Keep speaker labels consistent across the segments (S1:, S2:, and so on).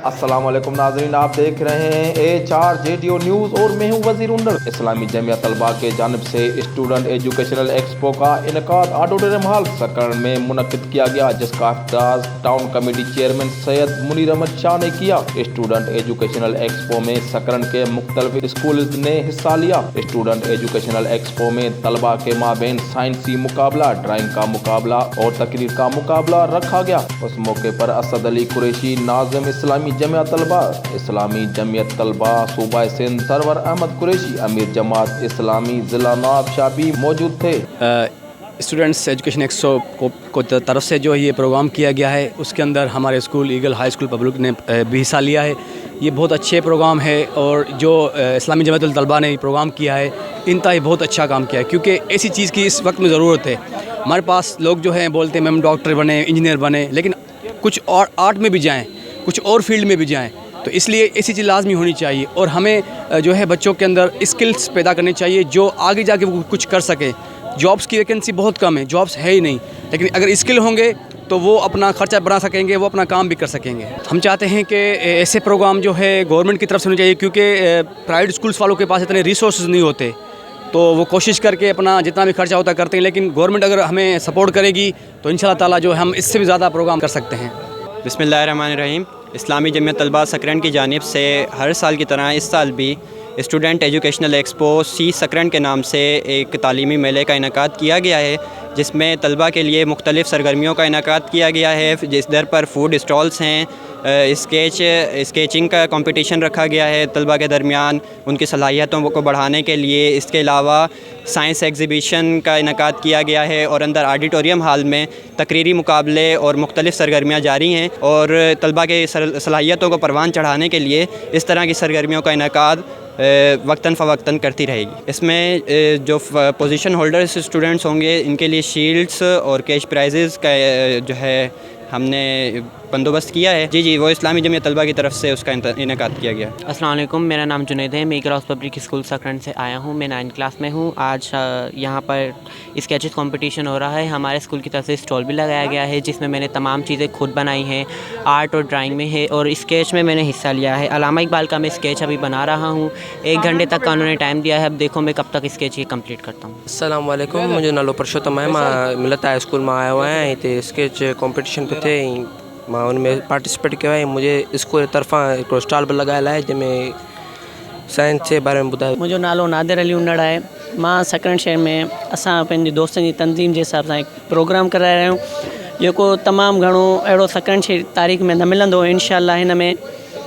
S1: अस्सलाम वालेकुम नाज़रीन, आप देख रहे हैं HRJTO न्यूज़ और मैं हूं वज़ीर उंडर। इस्लामी जमिया तलबा के जानिब से स्टूडेंट एजुकेशनल एक्सपो का इनकाद ऑडिटोरियम हॉल सकरण में मुनक्किद किया गया, जिसका इफ्तिताह town committee chairman Syed Munir Ahmed Shah ने किया। स्टूडेंट एजुकेशनल एक्सपो में सकरण के मुख्तलिफ स्कूल ने हिस्सा लिया। स्टूडेंट एजुकेशनल एक्सपो में तलबा के माबेन साइंसी मुकाबला, ड्राइंग का मुकाबला और तकरीर का मुकाबला रखा गया। उस मौके पर असद अली कुरैशी, नाज़िम इस्लामी जमियत तलबा सूबा सिंध सरवर अहमद कुरैशी, अमीर जमात इस्लामी ज़िला नवाब शाह भी मौजूद थे।
S2: स्टूडेंट्स एजुकेशन एक्सपो को तरफ से जो ये प्रोग्राम किया गया है, उसके अंदर हमारे school eagle high school public ने भी हिस्सा लिया है। ये बहुत अच्छे प्रोग्राम है और जो इस्लामी जमियत तलबा ने प्रोग्राम किया है, इंतहाई बहुत अच्छा काम किया है, क्योंकि ऐसी चीज़ की इस वक्त में ज़रूरत है। हमारे पास लोग जो हैं बोलते हैं मैम डॉक्टर बने, इंजीनियर बने, लेकिन कुछ और आर्ट में भी जाएँ, कुछ और फील्ड में भी जाएँ, तो इसलिए ऐसी चीज़ लाजमी होनी चाहिए। और हमें जो है बच्चों के अंदर स्किल्स पैदा करनी चाहिए जो आगे जाके वो कुछ कर सकें। जॉब्स की वैकेंसी बहुत कम है, जॉब्स है ही नहीं, लेकिन अगर स्किल होंगे तो वो अपना खर्चा बना सकेंगे, वो अपना काम भी कर सकेंगे। हम चाहते हैं कि ऐसे प्रोग्राम जो है गवर्नमेंट की तरफ से होने चाहिए, क्योंकि प्राइवेट स्कूल्स वालों के पास इतने रिसोर्स नहीं होते, तो वो कोशिश करके अपना जितना भी खर्चा होता करते हैं, लेकिन गवर्नमेंट अगर हमें सपोर्ट करेगी तो इंशाल्लाह ताला जो हम इससे भी ज़्यादा प्रोग्राम कर सकते हैं।
S3: बिस्मिल्लाहिर्रहमानिर्रहीम। इस्लामी जमियत तलबा सकरन की जानिब से हर साल की तरह इस साल भी स्टूडेंट एजुकेशनल एक्सपो सी सकरन के नाम से एक तालीमी मेले का इनकाद किया गया है, जिसमें तलबा के लिए मुख्तलिफ़ सरगर्मियों का इनकाद किया गया है। जिस दर पर फूड स्टॉल्स हैं, स्केचिंग का कंपटीशन रखा गया है तलबा के दरमियान उनकी सलाहियतों को बढ़ाने के लिए। इसके अलावा साइंस एग्ज़िबिशन का इनकाद किया गया है और अंदर ऑडिटोरियम हॉल में तकरीरी मुकाबले और मुख्तलिफ़ सरगर्मियाँ जारी हैं। और तलबा के सलाहियतों को परवान चढ़ाने के लिए इस तरह की सरगर्मियों का इनकाद वक्तन फ़वक्तन करती रहेगी। इसमें जो पोजीशन होल्डर्स स्टूडेंट्स होंगे, इनके लिए शील्ड्स और कैश प्राइजेज़ का जो है हमने बंदोबस्त किया है। जी, वो इस्लामी जमियत तलबा की तरफ से उसका इनकाद किया गया।
S4: अस्सलाम वालेकुम, मेरा नाम जुनैद है। मैं क्रॉस पब्लिक स्कूल सकरन से आया हूँ। मैं 9th क्लास में हूँ। आज यहाँ पर स्केचेस कंपटीशन हो रहा है। हमारे स्कूल की तरफ से स्टॉल भी लगाया गया है, जिसमें मैंने तमाम चीज़ें खुद बनाई हैं। आर्ट और ड्राइंग में है और स्केच में मैंने हिस्सा लिया है। अल्लामा इकबाल का मैं स्केच अभी बना रहा हूँ। 1 घंटे तक का उन्होंने टाइम दिया है। अब देखो मैं कब तक स्केच ये कंप्लीट करता हूँ।
S5: अस्सलाम वालेकुम, मुझे नालो परशोत्तम है। मां मिलत हाई स्कूल में आया हुआ है। हिते स्केच कॉम्पिटिशन पे थे, मां उनमें पार्टिसिपेट किया है। मुझे स्कूल तरफ़ां हिकिड़ो स्टॉल बि लॻायल आहे, जंहिंमें साइंस जे बारे में ॿुधायो।
S6: मुंहिंजो नालो नादिर अली उन्नड़ आहे। मां सकरन शहर में असां पंहिंजे दोस्तनि जी तंज़ीम जे हिसाब सां हिकु प्रोग्राम कराए रहिया आहियूं, जेको तमामु घणो अहिड़ो सकरन शहर तारीख़ में न मिलंदो। इंशाअल्लाह हिन में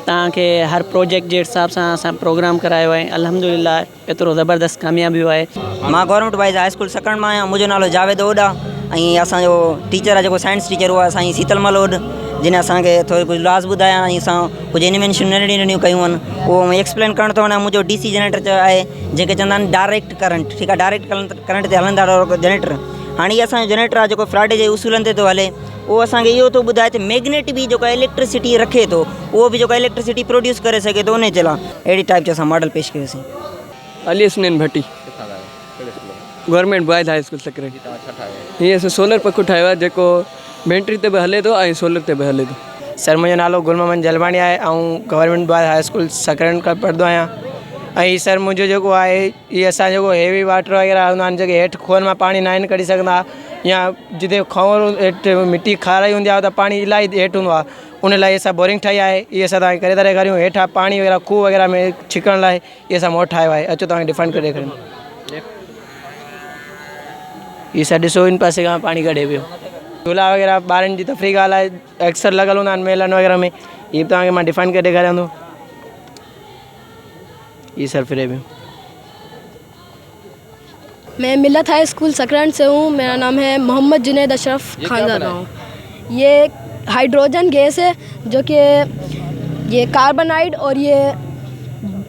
S6: तव्हांखे हर प्रोजेक्ट जे हिसाब सां असां प्रोग्राम करायो आहे। अल्हम्दुलिल्लाह एतिरो ज़बरदस्त कामयाबी आहे।
S7: मां गवर्नमेंट बॉइज़ हाई स्कूल सकरण मां आहियां। मुंहिंजो नालो जावेद ओड आहे ऐं असांजो टीचर आहे जेको साइंस टीचर हुआ साईं शीतलमल ओड, जिन असांखे थोरो कुझु राज़ ॿुधाया ऐं असां कुझु इन्वेंशन नंढियूं कयूं आहिनि। उहो एक्सप्लेन करणु थो वञा। मुंहिंजो DC जनरेटर आहे, जंहिंखे चवंदा आहिनि डायरेक्ट करंट। ठीकु आहे, डायरेक्ट करंट ते हलंदा जनरेटर। हाणे इहो असांजो जनरेटर आहे जेको फ्राइडे जे उसूलनि ते थो हले। उहो असांखे इहो थो ॿुधाए त मैग्नेट बि जेको इलेक्ट्रिसिटी रखे थो, उहो बि जेको इलेक्ट्रिसिटी प्रोड्यूस करे सघे थो, उन जे लाइ अहिड़ी टाइप जो असां मॉडल पेश कयोसीं।
S5: अली हसनैन भट्टी, गवर्नमेंट बॉइज़ हाई स्कूल सकरन। हीअं असां सोलर पखो ठाहियो आहे, जेको बैटरी ते बि हले थो ऐं सोलर ते बि हले थो।
S8: सर, मुंहिंजो नालो गुल मोहम्मद जलवाणी आहे ऐं गवर्नमेंट बॉइज़ हाई स्कूल सकरन खां पढ़ंदो आहियां। ऐं सर मुंहिंजो जेको आहे, इहे असां जेको हेवी वाटर वग़ैरह हूंदा आहिनि, जेके हेठि खूहनि मां पाणी न आहिनि कढी सघंदा, या जिते खंवर हेठि मिटी खाराई हूंदी आहे त पाणी इलाही हेठि हूंदो आहे, उन लाइ असां बोरिंग ठाही आहे। इहे असां तव्हांखे करे था ॾेखारियूं। हेठां पाणी वग़ैरह खूह वग़ैरह में छिकण लाइ इहे असां मोटर ठाहियो आहे। अचो तव्हांखे डिफाइन करे ॾेखारियूं। इहे सभु ॾिसो, इन पासे खां पाणी कढे पियो। झूला वग़ैरह ॿारनि जी तफ़री ॻाल्हि आहे, अक्सर लॻल हूंदा आहिनि मेलनि वग़ैरह में। इहे तव्हांखे मां डिफाइन करे ॾेखारियां थो। ये सर फिरे भी।
S9: मैं मिलत हाई स्कूल सकरन से हूँ। मेरा नाम है मोहम्मद जुनैद अशरफ खानदान। ये हाइड्रोजन गैस है जो कि ये कार्बोनाइड और ये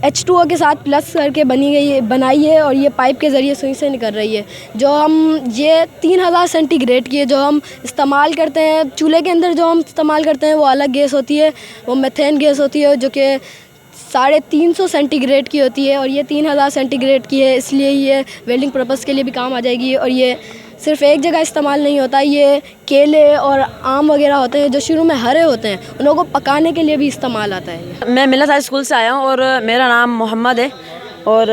S9: H2O के साथ प्लस करके बनाई है और ये पाइप के ज़रिए सुई से निकल रही है। जो हम ये 3000 सेंटीग्रेड की है, जो हम इस्तेमाल करते हैं चूल्हे के अंदर, जो हम इस्तेमाल करते हैं वो अलग गैस होती है, वो मेथेन गैस होती है, जो कि 350 सेंटीग्रेड की होती है और ये 3000 सेंटीग्रेड की है, इसलिए ये वेल्डिंग पर्पज़ के लिए भी काम आ जाएगी। और ये सिर्फ एक जगह इस्तेमाल नहीं होता, ये केले और आम वगैरह होते हैं जो शुरू में हरे होते हैं, उन लोगों को पकाने के लिए भी इस्तेमाल आता है।
S10: मैं मिलत हाई स्कूल से आया हूँ और मेरा नाम मोहम्मद है। और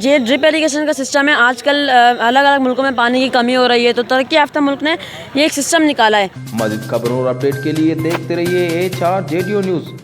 S10: ये ड्रिप इरिगेशन का सिस्टम है। आजकल अलग अलग मुल्कों में पानी की कमी हो रही है, तो तरक्की याफ्ता मुल्क ने ये एक सिस्टम निकाला है।
S1: मज़ीद खबरों और अपडेट के लिए देखते रहिए HR JDO न्यूज़।